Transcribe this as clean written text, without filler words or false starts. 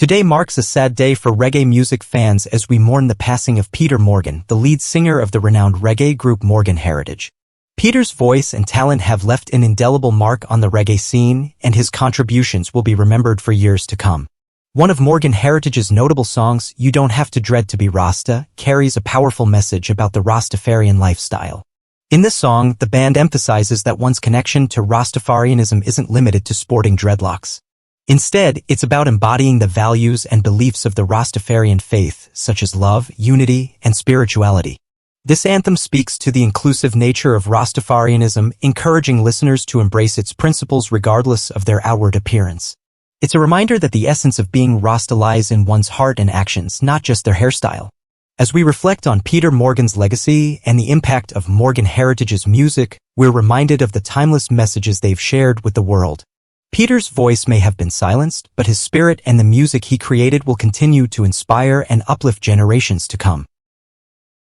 Today marks a sad day for reggae music fans as we mourn the passing of Peter Morgan, the lead singer of the renowned reggae group Morgan Heritage. Peter's voice and talent have left an indelible mark on the reggae scene, and his contributions will be remembered for years to come. One of Morgan Heritage's notable songs, You Don't Have to Dread to Be Rasta, carries a powerful message about the Rastafarian lifestyle. In this song, the band emphasizes that one's connection to Rastafarianism isn't limited to sporting dreadlocks. Instead, it's about embodying the values and beliefs of the Rastafarian faith, such as love, unity, and spirituality. This anthem speaks to the inclusive nature of Rastafarianism, encouraging listeners to embrace its principles regardless of their outward appearance. It's a reminder that the essence of being Rasta lies in one's heart and actions, not just their hairstyle. As we reflect on Peter Morgan's legacy and the impact of Morgan Heritage's music, we're reminded of the timeless messages they've shared with the world. Peter's voice may have been silenced, but his spirit and the music he created will continue to inspire and uplift generations to come.